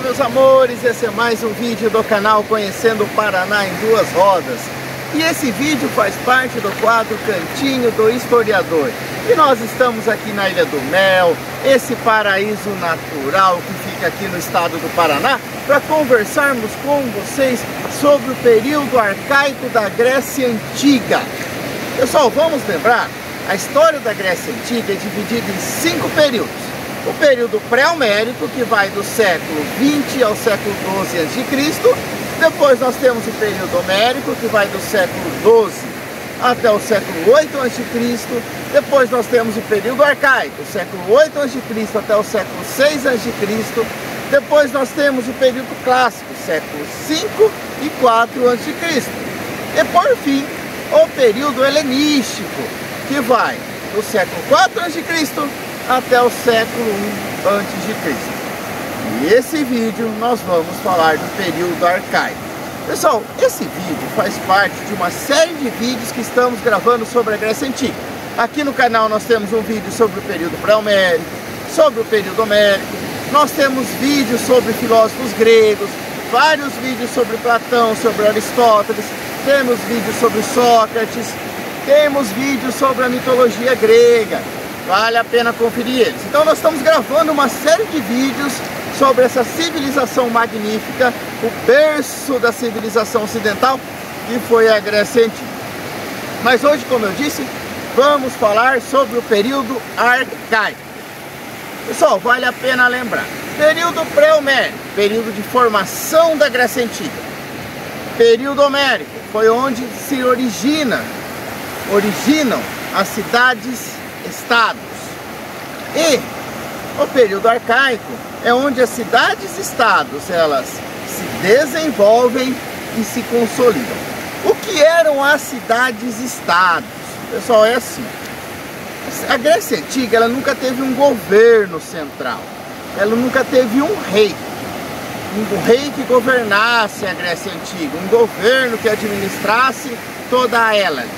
meus amores, esse é mais um vídeo do canal Conhecendo o Paraná em Duas Rodas. E esse vídeo faz parte do quadro Cantinho do Historiador. E nós estamos aqui na Ilha do Mel, esse paraíso natural que fica aqui no estado do Paraná, para conversarmos com vocês sobre o período arcaico da Grécia Antiga. Pessoal, vamos lembrar, a história da Grécia Antiga é dividida em 5 períodos. O período pré-homérico, que vai do século 20 ao século 12 a.C. Depois nós temos o período homérico, que vai do século 12 até o século 8 a.C. Depois nós temos o período arcaico, século 8 a.C. até o século 6 a.C. Depois nós temos o período clássico, século 5 e 4 a.C. E por fim, o período helenístico, que vai do século 4 a.C. até o século 1 a.C. E esse vídeo nós vamos falar do período arcaico. Pessoal, esse vídeo faz parte de uma série de vídeos que estamos gravando sobre a Grécia Antiga. Aqui no canal nós temos um vídeo sobre o período pré-homérico, sobre o período homérico, nós temos vídeos sobre filósofos gregos, vários vídeos sobre Platão, sobre Aristóteles, temos vídeos sobre Sócrates, temos vídeos sobre a mitologia grega. Vale a pena conferir eles. Então nós estamos gravando uma série de vídeos sobre essa civilização magnífica, o berço da civilização ocidental, que foi a Grécia Antiga. Mas hoje, como eu disse, vamos falar sobre o período arcaico. Pessoal, vale a pena lembrar. Período pré-homérico, período de formação da Grécia Antiga. Período homérico, foi onde se originam as cidades-estados. E o período arcaico é onde as cidades-estados elas se desenvolvem e se consolidam. O que eram as cidades-estados? Pessoal, é assim. A Grécia Antiga ela nunca teve um governo central. Ela nunca teve um rei que governasse a Grécia Antiga, um governo que administrasse toda a Hélade.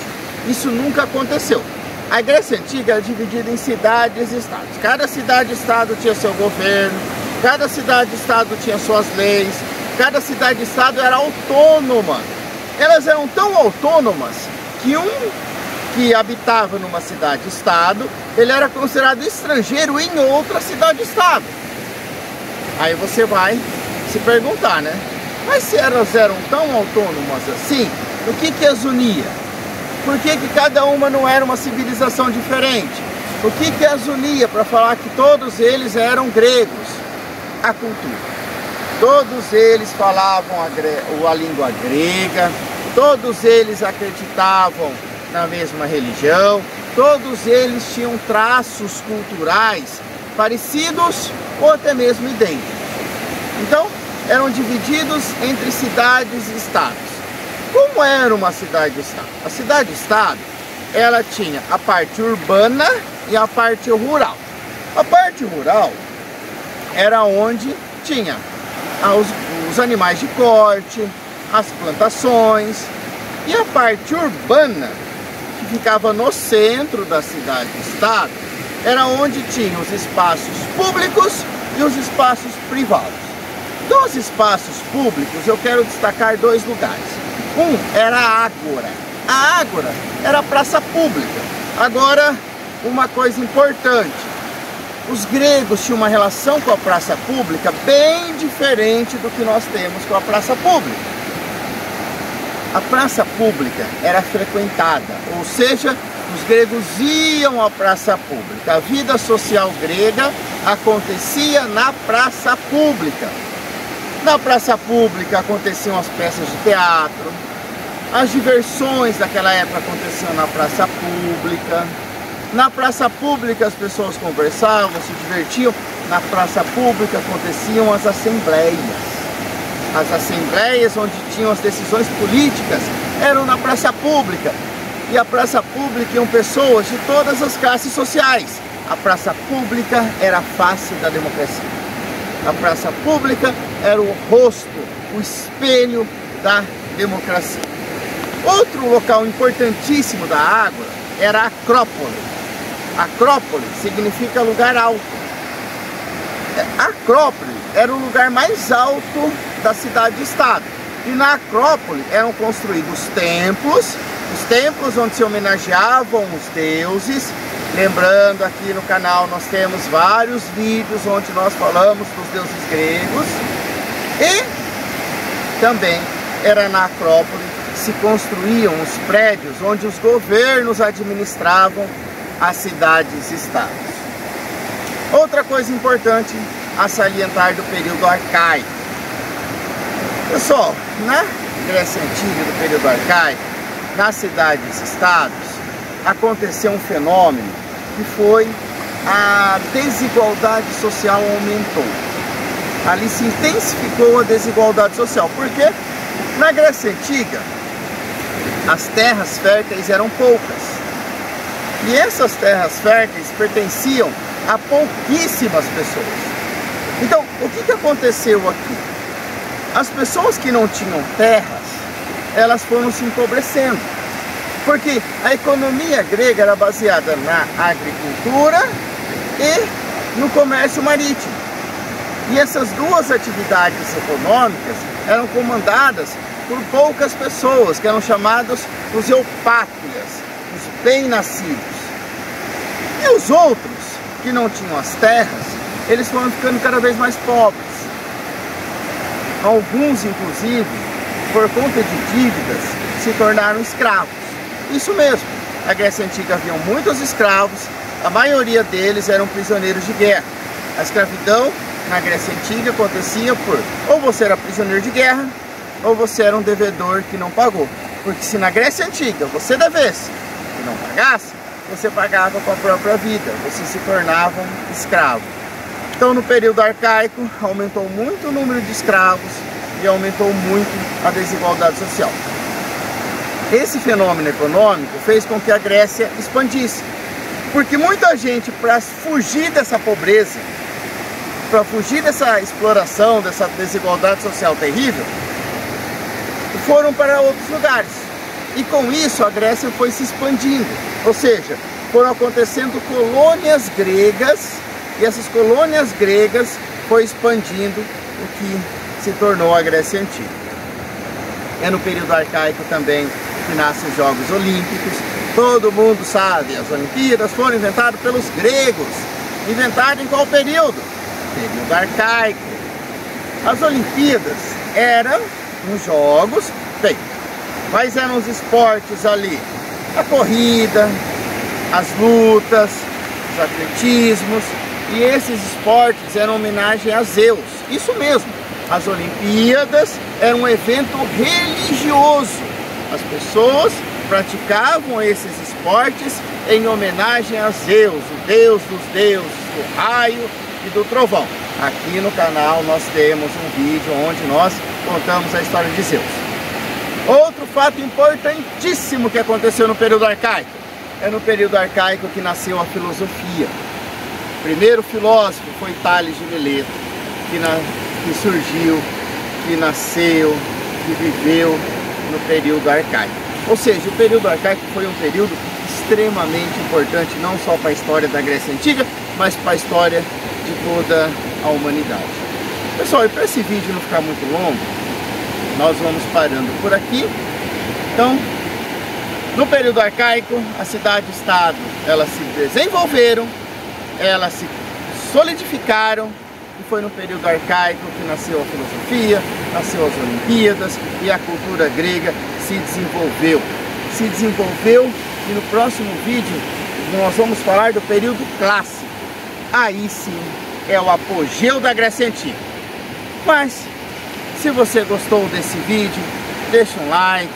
Isso nunca aconteceu. A Grécia Antiga era dividida em cidades e estados. Cada cidade-estado tinha seu governo, cada cidade-estado tinha suas leis, cada cidade-estado era autônoma. Elas eram tão autônomas que um que habitava numa cidade-estado, ele era considerado estrangeiro em outra cidade-estado. Aí você vai se perguntar, né? Mas se elas eram tão autônomas assim, o que as unia? Por que cada uma não era uma civilização diferente? O que as unia para falar que todos eles eram gregos? A cultura. Todos eles falavam a língua grega, todos eles acreditavam na mesma religião, todos eles tinham traços culturais parecidos ou até mesmo idênticos. Então, eram divididos entre cidades e estados. Como era uma cidade-estado? A cidade-estado, ela tinha a parte urbana e a parte rural. A parte rural era onde tinha os animais de corte, as plantações, e a parte urbana, que ficava no centro da cidade-estado, era onde tinha os espaços públicos e os espaços privados. Dos espaços públicos, eu quero destacar 2 lugares. Um era a Ágora. A Ágora era a praça pública. Agora, uma coisa importante. Os gregos tinham uma relação com a praça pública bem diferente do que nós temos com a praça pública. A praça pública era frequentada, ou seja, os gregos iam à praça pública. A vida social grega acontecia na praça pública. Na praça pública aconteciam as peças de teatro, as diversões daquela época aconteciam na praça pública. Na praça pública as pessoas conversavam, se divertiam. Na praça pública aconteciam as assembleias. As assembleias onde tinham as decisões políticas eram na praça pública. E a praça pública iam pessoas de todas as classes sociais. A praça pública era a face da democracia. A praça pública era o rosto, o espelho da democracia. Outro local importantíssimo da Ágora era a Acrópole. Acrópole significa lugar alto. A Acrópole era o lugar mais alto da cidade-estado. E na Acrópole eram construídos templos, os templos onde se homenageavam os deuses. Lembrando, aqui no canal nós temos vários vídeos onde nós falamos dos deuses gregos. E também era na Acrópole que se construíam os prédios onde os governos administravam as cidades-estados. Outra coisa importante a salientar do período arcaico. Pessoal, na Grécia Antiga, do período arcaico, nas cidades-estados, aconteceu um fenômeno que foi a desigualdade social aumentou. Ali se intensificou a desigualdade social, porque na Grécia Antiga as terras férteis eram poucas. E essas terras férteis pertenciam a pouquíssimas pessoas. Então, o que aconteceu aqui? As pessoas que não tinham terras, elas foram se empobrecendo. Porque a economia grega era baseada na agricultura e no comércio marítimo. E essas duas atividades econômicas eram comandadas por poucas pessoas, que eram chamados os eupátrias, os bem-nascidos. E os outros, que não tinham as terras, eles foram ficando cada vez mais pobres. Alguns, inclusive, por conta de dívidas, se tornaram escravos. Isso mesmo, na Grécia Antiga haviam muitos escravos, a maioria deles eram prisioneiros de guerra. A escravidão na Grécia Antiga acontecia por ou você era prisioneiro de guerra, ou você era um devedor que não pagou. Porque se na Grécia Antiga você devesse e não pagasse, você pagava com a própria vida, você se tornava um escravo. Então no período arcaico aumentou muito o número de escravos e aumentou muito a desigualdade social. Esse fenômeno econômico fez com que a Grécia expandisse, porque muita gente, para fugir dessa pobreza, para fugir dessa exploração, dessa desigualdade social terrível, foram para outros lugares. E com isso a Grécia foi se expandindo, ou seja, foram acontecendo colônias gregas, e essas colônias gregas foi expandindo o que se tornou a Grécia Antiga. É no período arcaico também que nascem os Jogos Olímpicos. Todo mundo sabe, as Olimpíadas foram inventadas pelos gregos. Inventadas em qual período? Período arcaico. As Olimpíadas eram os jogos, bem, quais eram os esportes ali? A corrida, as lutas, os atletismos, e esses esportes eram homenagem a Zeus. Isso mesmo, as Olimpíadas eram um evento religioso. As pessoas praticavam esses esportes em homenagem a Zeus, o deus dos deuses, do raio e do trovão. Aqui no canal nós temos um vídeo onde nós contamos a história de Zeus. Outro fato importantíssimo que aconteceu no período arcaico. É no período arcaico que nasceu a filosofia. O primeiro filósofo foi Tales de Mileto, que surgiu, que nasceu, que viveu no período arcaico. Ou seja, o período arcaico foi um período extremamente importante, não só para a história da Grécia Antiga, mas para a história de toda a humanidade. Pessoal, e para esse vídeo não ficar muito longo, nós vamos parando por aqui. Então, no período arcaico, a cidade-estado, elas se desenvolveram, elas se solidificaram, e foi no período arcaico que nasceu a filosofia, nasceu as Olimpíadas e a cultura grega se desenvolveu. Se desenvolveu, e no próximo vídeo nós vamos falar do período clássico. Aí sim é o apogeu da Grécia Antiga. Mas, se você gostou desse vídeo, deixa um like,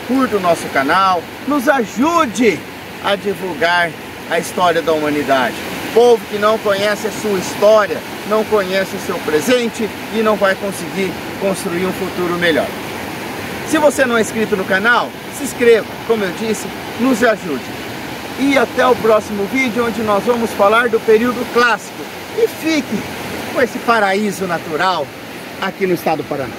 curta o nosso canal, nos ajude a divulgar a história da humanidade. O povo que não conhece a sua história, não conhece o seu presente e não vai conseguir construir um futuro melhor. Se você não é inscrito no canal, se inscreva, como eu disse, nos ajude. E até o próximo vídeo, onde nós vamos falar do período clássico. E fique com esse paraíso natural aqui no estado do Paraná.